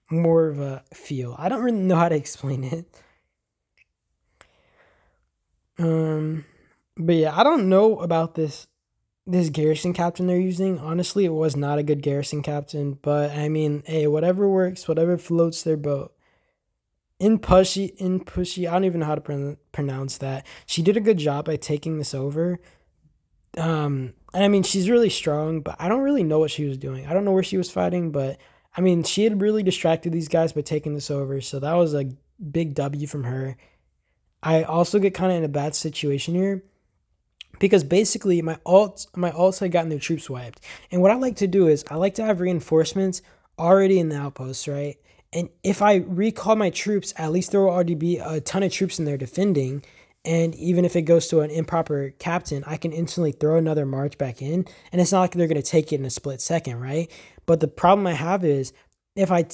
of a feel. I don't really know how to explain it. Um but yeah, I don't know about this garrison captain they're using. Honestly, it was not a good garrison captain, but I mean, hey, whatever works, whatever floats their boat. In pushy, I don't even know how to pronounce that. She did a good job by taking this over. And I mean, she's really strong, but I don't really know what she was doing. I don't know where she was fighting, but I mean, she had really distracted these guys by taking this over. So that was a big W from her. I also get kind of in a bad situation here because basically my alts had gotten their troops wiped. And what I like to do is I like to have reinforcements already in the outposts, right? And if I recall my troops, at least there will already be a ton of troops in there defending. And even if it goes to an improper captain, I can instantly throw another march back in. And it's not like they're gonna take it in a split second, right? But the problem I have is if I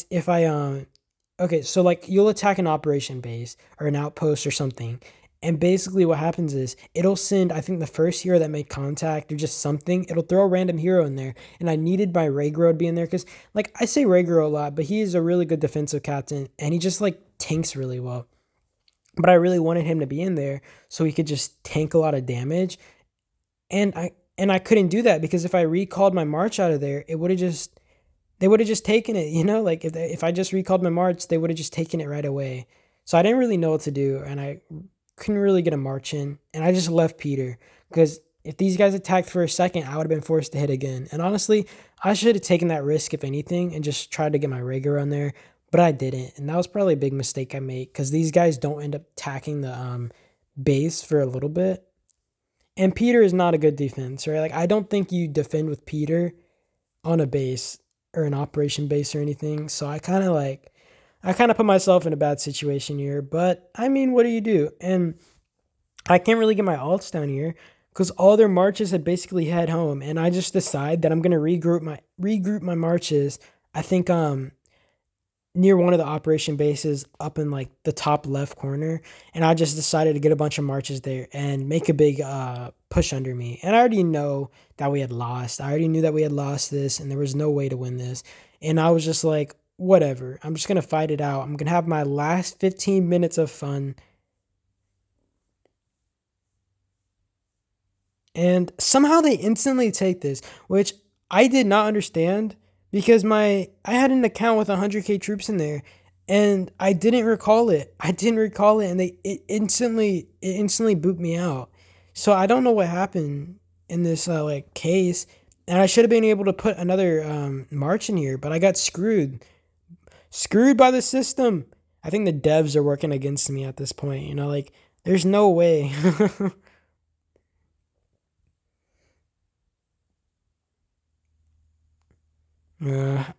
okay, so like you'll attack an operation base or an outpost or something. And basically what happens is it'll send, I think the first hero that made contact or just something, it'll throw a random hero in there. And I needed my Raygro to be in there because like I say Raygro a lot, but he is a really good defensive captain and he just like tanks really well. But I really wanted him to be in there so he could just tank a lot of damage. And I couldn't do that because if I recalled my march out of there, it would have just they would have just taken it, like if I just recalled my march, they would have just taken it right away. So I didn't really know what to do, and I couldn't really get a march in, and I just left Peter because if these guys attacked for a second, I would have been forced to hit again. And honestly, I should have taken that risk if anything and just tried to get my rigger on there, but I didn't, and that was probably a big mistake I made because these guys don't end up attacking the base for a little bit. And Peter is not a good defense, right? Like I don't think you defend with Peter on a base or an operation base or anything. So I kind of put myself in a bad situation here, but I mean, what do you do? And I can't really get my alts down here because all their marches had basically head home, and I just decide that I'm gonna regroup my marches. I think near one of the operation bases up in like the top left corner, and I just decided to get a bunch of marches there and make a big push under me. And I already know that we had lost. I already knew that we had lost this and there was no way to win this. And I was just like, whatever. I'm just going to fight it out. I'm going to have my last 15 minutes of fun. And somehow they instantly take this, which I did not understand because I had an account with 100k troops in there, and I didn't recall it. I didn't recall it, and it instantly booped me out. So I don't know what happened in this like case, and I should have been able to put another march in here, but I got screwed by the system. I think the devs are working against me at this point. You know, like there's no way.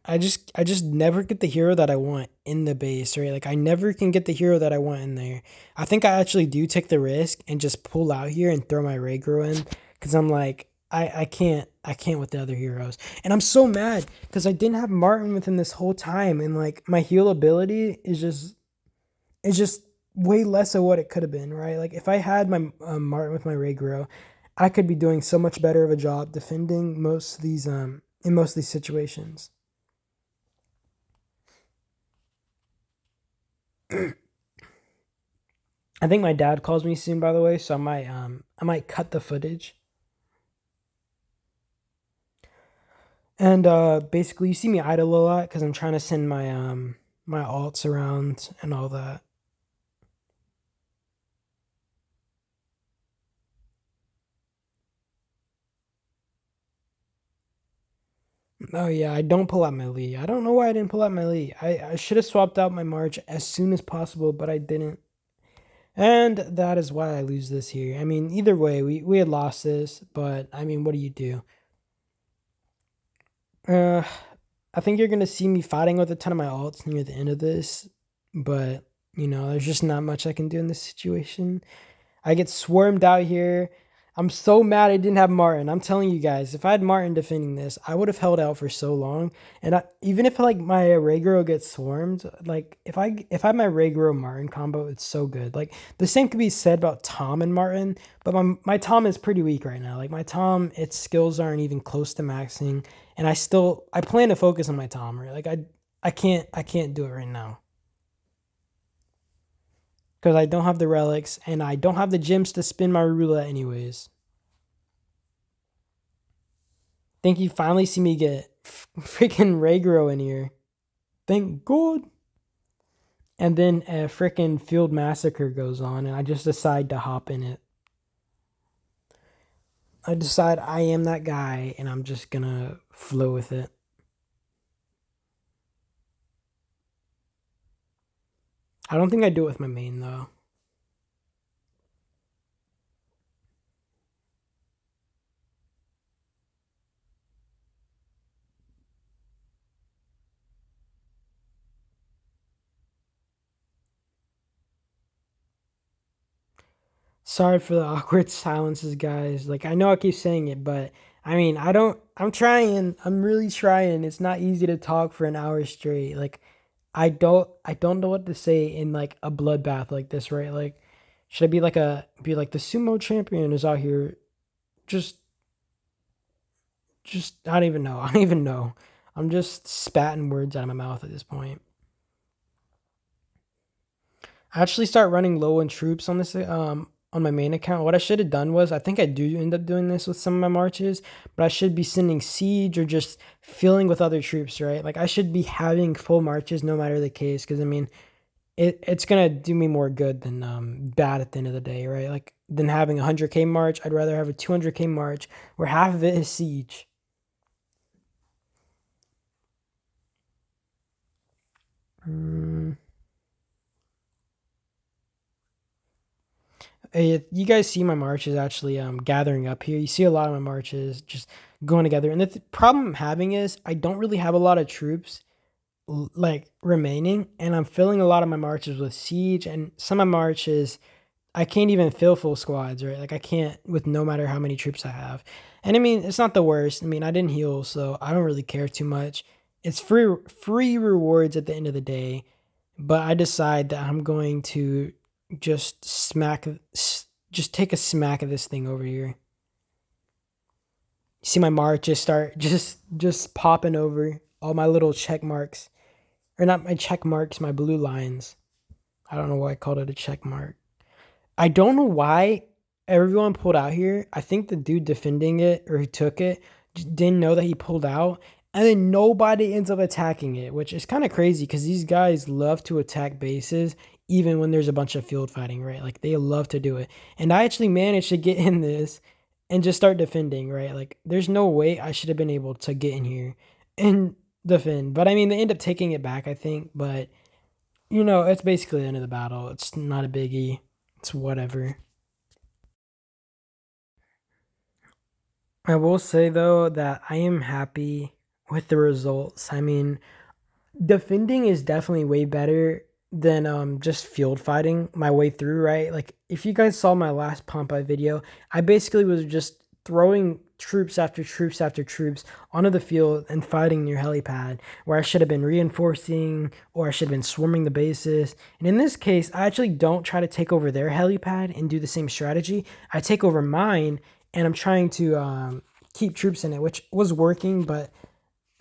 I just never get the hero that I want in the base, right? Like I never can get the hero that I want in there. I think I actually do take the risk and just pull out here and throw my Raygro in because I'm like I can't with the other heroes. And I'm so mad because I didn't have Martin with him this whole time and like my heal ability is just way less of what it could have been, right? Like if I had my Martin with my Raygro, I could be doing so much better of a job defending most of these in most of these situations. I think my dad calls me soon, by the way, so I might cut the footage. And basically, you see me idle a lot because I'm trying to send my alts around and all that. Oh yeah, I don't pull out my Lee. I don't know why I didn't pull out my Lee. I should have swapped out my March as soon as possible, but I didn't. And that is why I lose this here. I mean, either way, we had lost this, but I mean, what do you do? Uh, I think you're gonna see me fighting with a ton of my alts near the end of this, but there's just not much I can do in this situation. I get swarmed out here. I'm so mad I didn't have Martin. I'm telling you guys, if I had Martin defending this, I would have held out for so long. And even if like my Raygro gets swarmed, like if I have my Raygro Martin combo, it's so good. Like the same could be said about Tom and Martin, but my Tom is pretty weak right now. Like my Tom, its skills aren't even close to maxing, and I plan to focus on my Tom. Right? Like I can't do it right now because I don't have the relics and I don't have the gems to spin my roulette anyways. Think you finally see me get freaking Raygro in here. Thank God. And then a freaking field massacre goes on, and I just decide to hop in it. I decide I am that guy, and I'm just gonna flow with it. I don't think I do it with my main though. Sorry for the awkward silences, guys. Like I know I keep saying it, but I mean I don't. I'm trying. I'm really trying. It's not easy to talk for an hour straight. Like I don't know what to say in like a bloodbath like this, right? Like should I be like the sumo champion is out here just I don't even know. I don't even know. I'm just spatting words out of my mouth at this point. I actually start running low on troops on my main account. What I should have done was I think I do end up doing this with some of my marches, but I should be sending siege or just filling with other troops, right? Like I should be having full marches no matter the case, because I mean it's gonna do me more good than bad at the end of the day, right? Like than having a 100k march, I'd rather have a 200k march where half of it is siege. Mm. You guys see my marches actually gathering up here. You see a lot of my marches just going together. And the problem I'm having is I don't really have a lot of troops like remaining, and I'm filling a lot of my marches with siege, and some of my marches I can't even fill full squads, right? Like I can't with no matter how many troops I have. And I mean, it's not the worst. I mean, I didn't heal, so I don't really care too much. It's free rewards at the end of the day, but I decide that I'm going to just just take a smack of this thing over here. You see my marches start just popping over all my little check marks, or not my check marks, my blue lines. I don't know why I called it a check mark. I don't know why everyone pulled out here. I think the dude defending it or who took it didn't know that he pulled out. and then nobody ends up attacking it, which is kind of crazy because these guys love to attack bases even when there's a bunch of field fighting, right? Like they love to do it. And I actually managed to get in this and just start defending, right? Like there's no way I should have been able to get in here and defend. But I mean, they end up taking it back, I think. But, it's basically the end of the battle. It's not a biggie. It's whatever. I will say though that I am happy with the results. I mean, defending is definitely way better than just field fighting my way through, right? Like if you guys saw my last Pompeii video, I basically was just throwing troops after troops after troops onto the field and fighting near helipad where I should have been reinforcing or I should have been swarming the bases. And in this case, I actually don't try to take over their helipad and do the same strategy. I take over mine and I'm trying to keep troops in it, which was working, but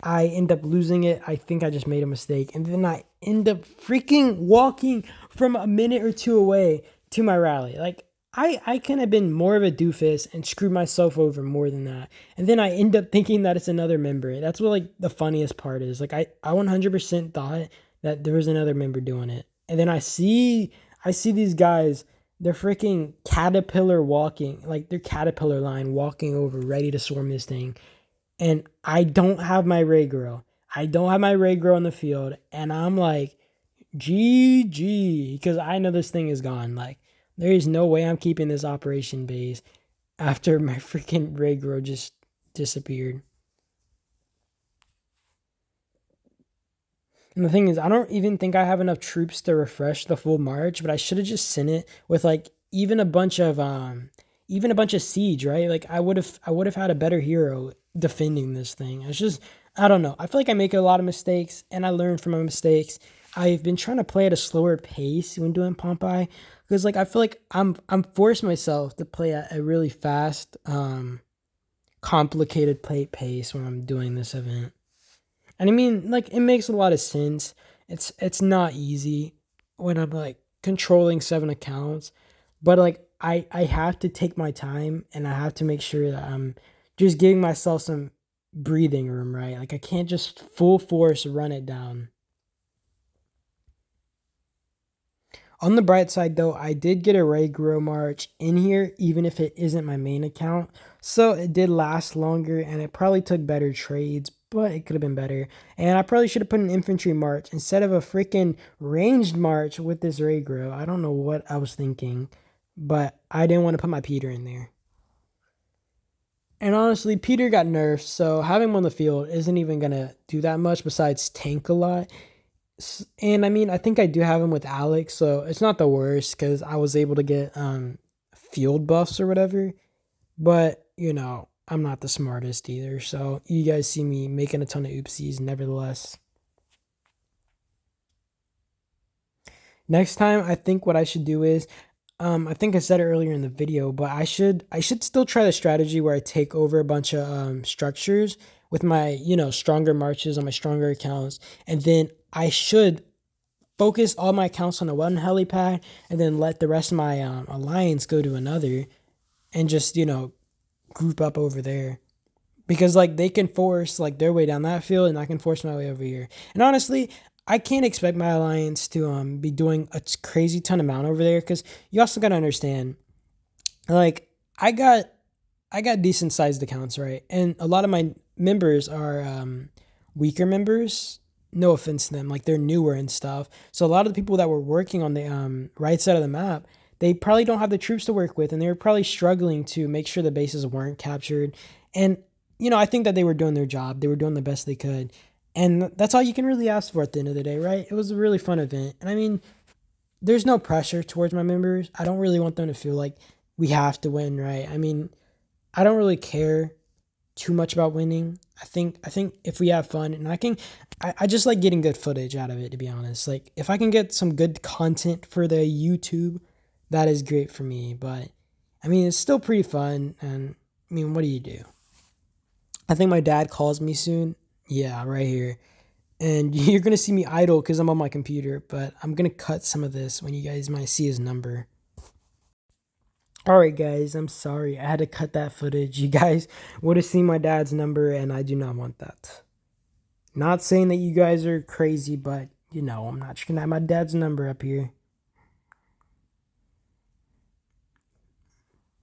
I end up losing it. I think I just made a mistake. And then I end up freaking walking from a minute or two away to my rally. Like, I can have been more of a doofus and screwed myself over more than that. And then I end up thinking that it's another member. That's what, like, the funniest part is. Like, I 100% thought that there was another member doing it. And then I see these guys, they're freaking caterpillar walking, like, they're caterpillar line walking over, ready to swarm this thing, and I don't have my Ray Girl. I don't have my Ray Girl in the field, and I'm like, GG, because I know this thing is gone. Like, there is no way I'm keeping this operation base after my freaking Ray Girl just disappeared. And the thing is, I don't even think I have enough troops to refresh the full march, but I should have just sent it with like even a bunch of siege, right? Like I would have had a better hero defending this thing. It's just I don't know. I feel like I make a lot of mistakes and I learn from my mistakes. I've been trying to play at a slower pace when doing Pompeii because like I feel like I'm forcing myself to play at a really fast, complicated play pace when I'm doing this event. And I mean, like, it makes a lot of sense. It's not easy when I'm like controlling seven accounts, but like I have to take my time and I have to make sure that I'm just giving myself some breathing room, right? Like I can't just full force run it down. On the bright side, though, I did get a Regro March in here, even if it isn't my main account. So it did last longer and it probably took better trades, but it could have been better. And I probably should have put an infantry march instead of a freaking ranged march with this Regro. I don't know what I was thinking, but I didn't want to put my Peter in there. And honestly, Peter got nerfed, so having him on the field isn't even going to do that much besides tank a lot. And I mean, I think I do have him with Alex, so it's not the worst because I was able to get field buffs or whatever. But I'm not the smartest either. So you guys see me making a ton of oopsies, nevertheless. Next time, I think what I should do is, I think I said it earlier in the video, but I should still try the strategy where I take over a bunch of structures with my stronger marches on my stronger accounts, and then I should focus all my accounts on the one helipad, and then let the rest of my alliance go to another, and just group up over there because like they can force like their way down that field and I can force my way over here. And honestly, I can't expect my alliance to be doing a crazy ton amount over there because you also got to understand like I got decent sized accounts, right? And a lot of my members are weaker members. No offense to them, like they're newer and stuff. So a lot of the people that were working on the right side of the map, they probably don't have the troops to work with, and they were probably struggling to make sure the bases weren't captured. And I think that they were doing their job. They were doing the best they could, and that's all you can really ask for at the end of the day, right? It was a really fun event, and I mean, there's no pressure towards my members. I don't really want them to feel like we have to win, right? I mean, I don't really care too much about winning. I think if we have fun and I just like getting good footage out of it, to be honest. Like if I can get some good content for the YouTube, that is great for me. But I mean it's still pretty fun and I mean what do you do? I think my dad calls me soon. Yeah, right here. And you're gonna see me idle because I'm on my computer, but I'm gonna cut some of this when you guys might see his number. Alright, guys, I'm sorry. I had to cut that footage. You guys would have seen my dad's number, and I do not want that. Not saying that you guys are crazy, but you know, I'm not just gonna have my dad's number up here.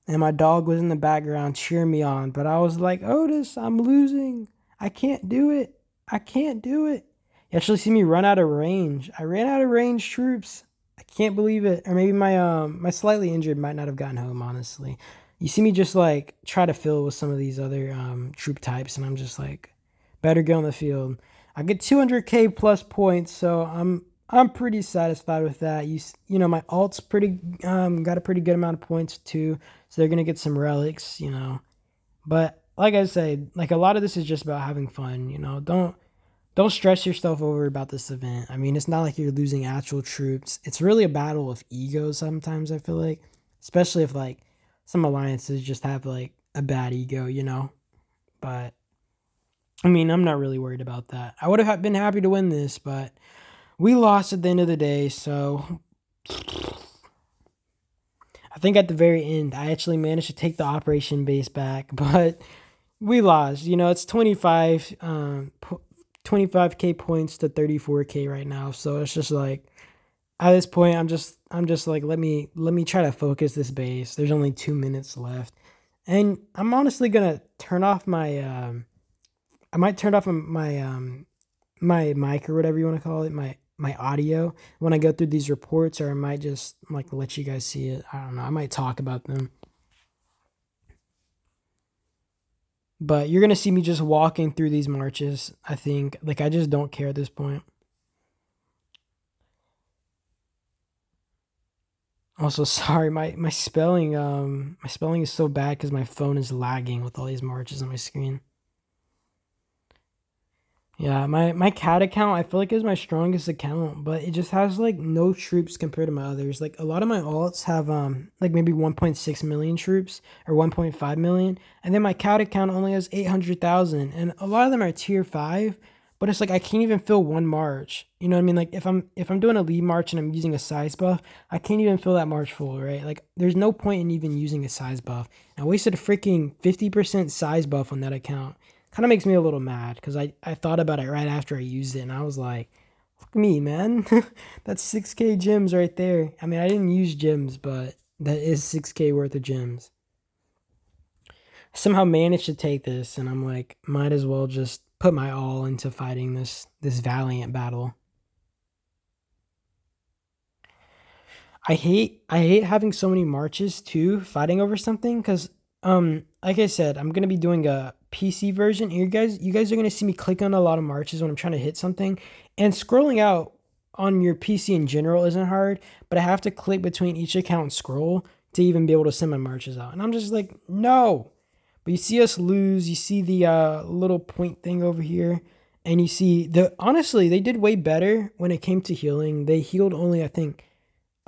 And my dog was in the background cheering me on, but I was like, Otis, I'm losing. I can't do it. I can't do it. You actually see me run out of range. I ran out of range troops. I can't believe it. Or maybe my slightly injured might not have gotten home, honestly. You see me just like try to fill with some of these other troop types, and I'm just like, better get on the field. I get 200k plus points, so I'm pretty satisfied with that. You know my alt's pretty got a pretty good amount of points too, so they're gonna get some relics, you know. But like I said, like a lot of this is just about having fun, you know. Don't stress yourself over about this event. I mean, it's not like you're losing actual troops. It's really a battle of egos sometimes, I feel like, especially if like some alliances just have like a bad ego, you know. But I mean, I'm not really worried about that. I would have been happy to win this, but we lost at the end of the day, so I think at the very end, I actually managed to take the operation base back, but we lost. You know, it's 25k points to 34k right now. So it's just like at this point, I'm just like let me try to focus this base. There's only 2 minutes left, and I'm honestly gonna turn off my I might turn off my mic or whatever you want to call it, my audio when I go through these reports, or I might just like let you guys see it. I don't know. I might talk about them. But you're gonna see me just walking through these marches. I think like I just don't care at this point. Also, sorry, my spelling is so bad because my phone is lagging with all these marches on my screen. Yeah, my cat account I feel like is my strongest account, but it just has like no troops compared to my others. Like a lot of my alts have like maybe 1.6 million troops or 1.5 million, and then my cat account only has 800,000, and a lot of them are tier 5, but it's like I can't even fill one march. You know what I mean? Like if I'm doing a lead march and I'm using a size buff, I can't even fill that march full, right? Like there's no point in even using a size buff. I wasted a freaking 50% size buff on that account. Kind of makes me a little mad because I thought about it right after I used it, and I was like, fuck me, man. That's 6k gems right there. I mean, I didn't use gems, but that is 6k worth of gems. I somehow managed to take this, and I'm like, might as well just put my all into fighting this valiant battle. I hate having so many marches too, fighting over something, because like I said, I'm gonna be doing a PC version. You guys are gonna see me click on a lot of marches when I'm trying to hit something, and scrolling out on your PC in general isn't hard, but I have to click between each account and scroll to even be able to send my marches out. And I'm just like, no. But you see us lose, you see the little point thing over here, and you see honestly, they did way better when it came to healing. They healed only, I think,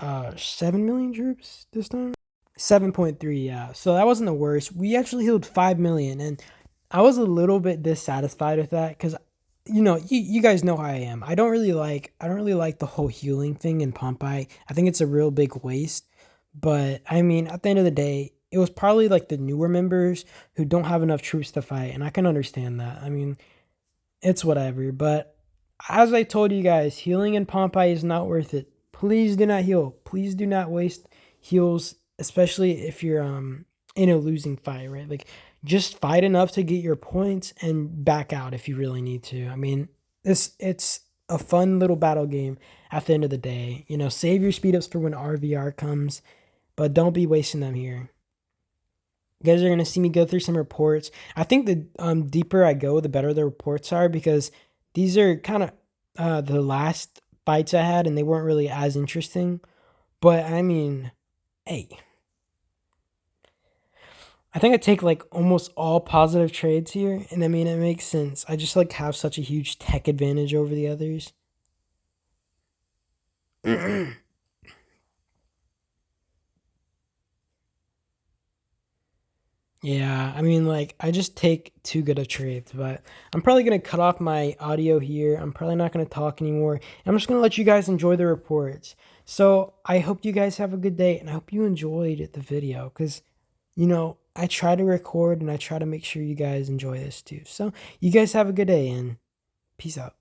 7 million troops this time. 7.3, yeah. So that wasn't the worst. We actually healed 5 million, and I was a little bit dissatisfied with that because you know, you guys know how I am. I don't really like the whole healing thing in Pompeii. I think it's a real big waste. But I mean, at the end of the day, it was probably like the newer members who don't have enough troops to fight, and I can understand that. I mean, it's whatever. But as I told you guys, healing in Pompeii is not worth it. Please do not heal. Please do not waste heals, especially if you're in a losing fight, right? Like just fight enough to get your points and back out if you really need to. I mean, it's a fun little battle game at the end of the day. You know, save your speed ups for when RVR comes, but don't be wasting them here. You guys are gonna see me go through some reports. I think the deeper I go, the better the reports are because these are kind of the last fights I had, and they weren't really as interesting. But I mean, hey, I think I take like almost all positive trades here, and I mean it makes sense. I just like have such a huge tech advantage over the others. Yeah, I mean, like, I just take too good of trades, but I'm probably going to cut off my audio here. I'm probably not going to talk anymore. I'm just going to let you guys enjoy the reports. So I hope you guys have a good day, and I hope you enjoyed the video because, you know, I try to record and I try to make sure you guys enjoy this too. So you guys have a good day, and Peace out.